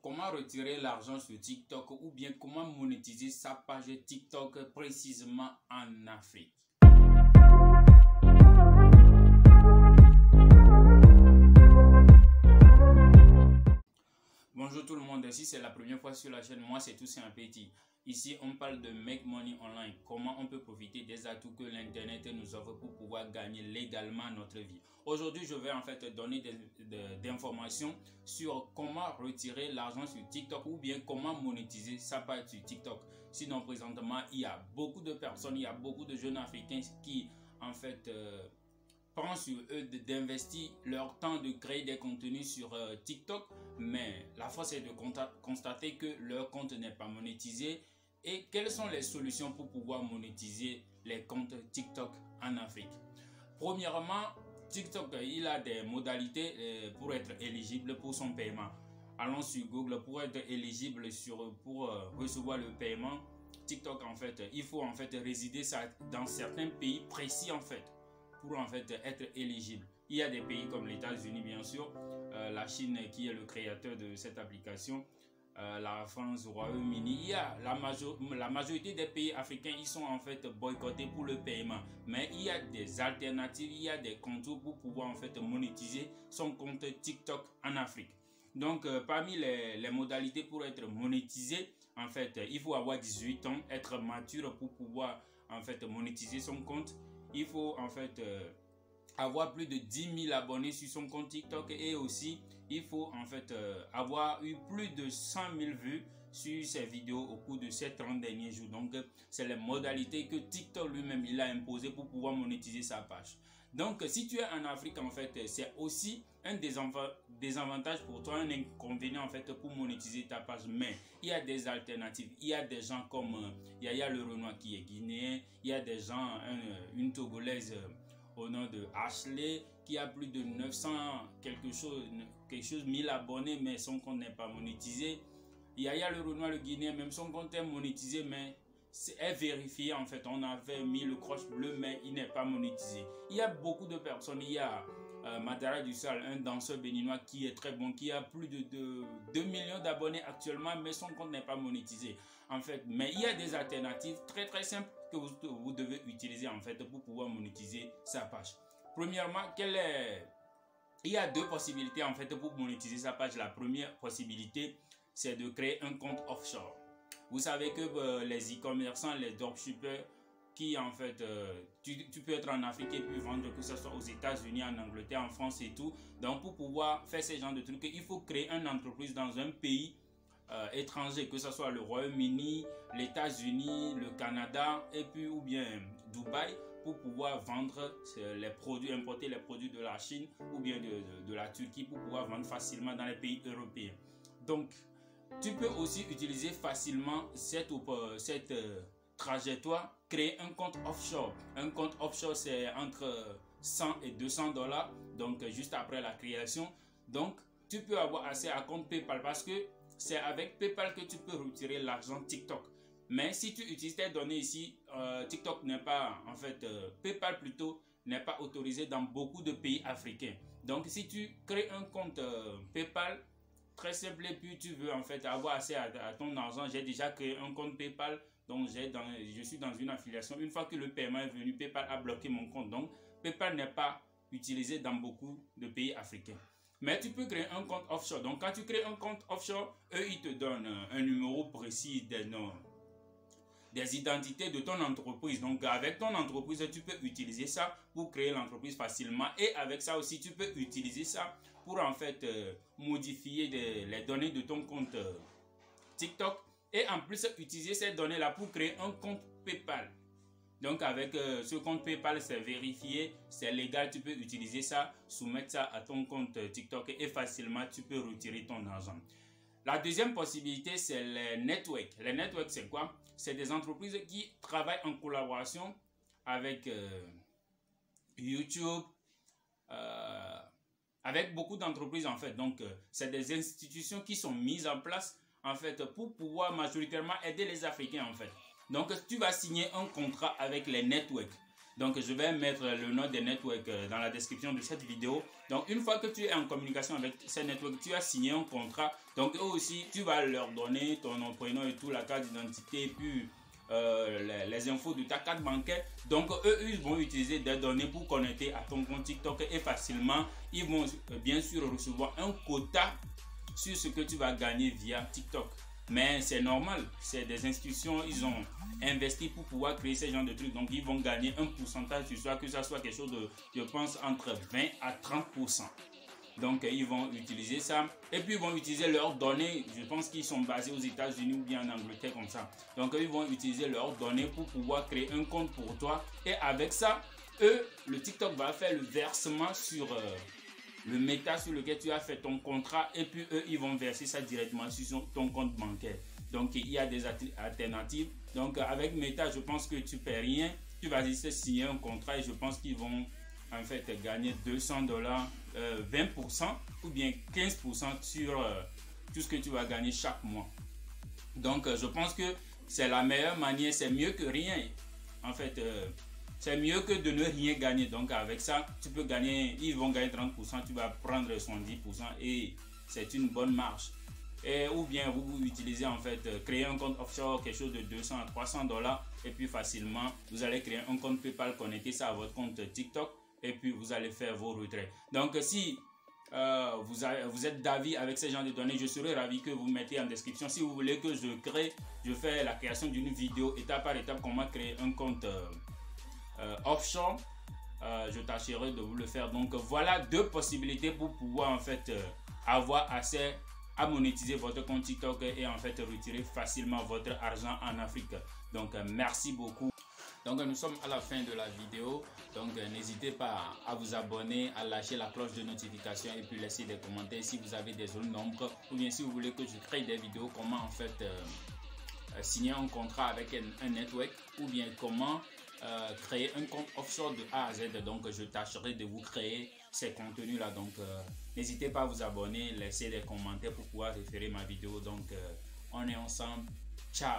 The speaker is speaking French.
comment retirer l'argent sur TikTok ou bien comment monétiser sa page TikTok précisément en Afrique. Bonjour tout le monde, si c'est la première fois sur la chaîne, moi c'est Toussaint Petit. Ici on parle de Make Money Online, comment on peut profiter des atouts que l'internet nous offre pour pouvoir gagner légalement notre vie. Aujourd'hui je vais en fait donner des informations sur comment retirer l'argent sur TikTok ou bien comment monétiser sa page sur TikTok. Sinon présentement il y a beaucoup de personnes, il y a beaucoup de jeunes africains qui en fait prend sur eux d'investir leur temps de créer des contenus sur TikTok, mais la force est de constater que leur compte n'est pas monétisé. Et quelles sont les solutions pour pouvoir monétiser les comptes TikTok en Afrique? Premièrement, TikTok il a des modalités pour être éligible pour son paiement. Allons sur Google pour être éligible pour recevoir le paiement. TikTok en fait, il faut en fait résider dans certains pays précis en fait. Pour en fait être éligible. Il y a des pays comme les États-Unis bien sûr, la Chine qui est le créateur de cette application, la France, le Royaume-Uni. Il y a la majorité des pays africains, ils sont en fait boycottés pour le paiement. Mais il y a des alternatives, il y a des contours pour pouvoir en fait monétiser son compte TikTok en Afrique. Donc parmi les modalités pour être monétisé, en fait, il faut avoir 18 ans, être mature pour pouvoir en fait monétiser son compte. Il faut en fait avoir plus de 10 000 abonnés sur son compte TikTok et aussi il faut en fait avoir eu plus de 100 000 vues sur ses vidéos au cours de ces 30 derniers jours. Donc c'est les modalités que TikTok lui-même il a imposées pour pouvoir monétiser sa page. Donc si tu es en Afrique en fait, c'est aussi un désavantage pour toi, un inconvénient en fait pour monétiser ta page. Mais il y a des alternatives. Il y a des gens comme Yaya Le Renoir qui est guinéen. Il y a des gens, une Togolaise au nom de Ashley qui a plus de 900 quelque chose 1000 abonnés mais son compte n'est pas monétisé. Yaya Le Renoir le guinéen, même son compte est monétisé mais est vérifié en fait. On avait mis le croche bleu mais il n'est pas monétisé. Il y a beaucoup de personnes. Il y a Madara Dussal, un danseur béninois qui est très bon, qui a plus de 2 millions d'abonnés actuellement, mais son compte n'est pas monétisé. En fait, mais il y a des alternatives très simples que vous devez utiliser en fait pour pouvoir monétiser sa page. Premièrement, il y a deux possibilités en fait pour monétiser sa page. La première possibilité, c'est de créer un compte offshore. Vous savez que les e-commerçants, les dropshippers, qui en fait, tu peux être en Afrique et puis vendre que ce soit aux États-Unis, en Angleterre, en France et tout. Donc pour pouvoir faire ce genre de trucs, il faut créer une entreprise dans un pays étranger, que ce soit le Royaume-Uni, les États-Unis, le Canada et puis ou bien Dubaï, pour pouvoir vendre les produits, importer les produits de la Chine ou bien de la Turquie pour pouvoir vendre facilement dans les pays européens. Donc tu peux aussi utiliser facilement cette trajectoire, créer un compte offshore. Un compte offshore, c'est entre 100 et 200 $, donc juste après la création. Donc, tu peux avoir accès à compte PayPal parce que c'est avec PayPal que tu peux retirer l'argent TikTok. Mais si tu utilises tes données ici, TikTok n'est pas, en fait, PayPal plutôt, n'est pas autorisé dans beaucoup de pays africains. Donc, si tu crées un compte PayPal, très simple, et puis tu veux en fait avoir accès à ton argent, j'ai déjà créé un compte PayPal, donc je suis dans une affiliation. Une fois que le paiement est venu, PayPal a bloqué mon compte. Donc PayPal n'est pas utilisé dans beaucoup de pays africains. Mais tu peux créer un compte offshore. Donc quand tu crées un compte offshore, eux ils te donnent un numéro précis des identités de ton entreprise. Donc avec ton entreprise, tu peux utiliser ça pour créer l'entreprise facilement. Et avec ça aussi, tu peux utiliser ça pour en fait modifier les données de ton compte TikTok. Et en plus, utiliser ces données-là pour créer un compte PayPal. Donc avec ce compte PayPal, c'est vérifié, c'est légal, tu peux utiliser ça, soumettre ça à ton compte TikTok et facilement tu peux retirer ton argent. La deuxième possibilité, c'est les networks. Les networks, c'est quoi? C'est des entreprises qui travaillent en collaboration avec YouTube, avec beaucoup d'entreprises en fait. Donc, c'est des institutions qui sont mises en place en fait pour pouvoir majoritairement aider les Africains en fait. Donc, tu vas signer un contrat avec les networks. Donc je vais mettre le nom des networks dans la description de cette vidéo. Donc une fois que tu es en communication avec ces networks, tu as signé un contrat. Donc eux aussi, tu vas leur donner ton nom, prénom et tout, la carte d'identité, puis les infos de ta carte bancaire. Donc eux, ils vont utiliser des données pour connecter à ton compte TikTok et facilement, ils vont bien sûr recevoir un quota sur ce que tu vas gagner via TikTok. Mais c'est normal, c'est des institutions, ils ont investi pour pouvoir créer ce genre de trucs. Donc ils vont gagner un pourcentage sur ça, que ça soit quelque chose de, je pense, entre 20 à 30%. Donc ils vont utiliser ça et puis ils vont utiliser leurs données. Je pense qu'ils sont basés aux États-Unis ou bien en Angleterre comme ça. Donc ils vont utiliser leurs données pour pouvoir créer un compte pour toi. Et avec ça, eux, le TikTok va faire le versement sur le Meta sur lequel tu as fait ton contrat et puis eux, ils vont verser ça directement sur ton compte bancaire. Donc il y a des alternatives. Donc avec Meta, je pense que tu ne paies rien. Tu vas juste signer un contrat et je pense qu'ils vont en fait gagner $200, 20% ou bien 15% sur tout ce que tu vas gagner chaque mois. Donc je pense que c'est la meilleure manière, c'est mieux que rien. En fait, c'est mieux que de ne rien gagner. Donc avec ça, tu peux gagner, ils vont gagner 30%, tu vas prendre 70% et c'est une bonne marge. Et, ou bien vous utilisez en fait, créer un compte offshore, quelque chose de 200 à $300 et puis facilement, vous allez créer un compte PayPal, connecter ça à votre compte TikTok et puis vous allez faire vos retraits. Donc si vous êtes d'avis avec ce genre de données, je serais ravi que vous mettez en description. Si vous voulez que je fais la création d'une vidéo étape par étape, comment créer un compte offshore, je tâcherai de vous le faire. Donc voilà deux possibilités pour pouvoir en fait avoir accès à monétiser votre compte TikTok et en fait retirer facilement votre argent en Afrique. Donc merci beaucoup. Donc nous sommes à la fin de la vidéo. Donc n'hésitez pas à vous abonner, à lâcher la cloche de notification et puis laisser des commentaires si vous avez des zones d'ombre ou bien si vous voulez que je crée des vidéos comment en fait signer un contrat avec un network ou bien comment créer un compte offshore de A à Z. Donc je tâcherai de vous créer ces contenus là. Donc n'hésitez pas à vous abonner, laisser des commentaires pour pouvoir référer ma vidéo. Donc on est ensemble. Ciao.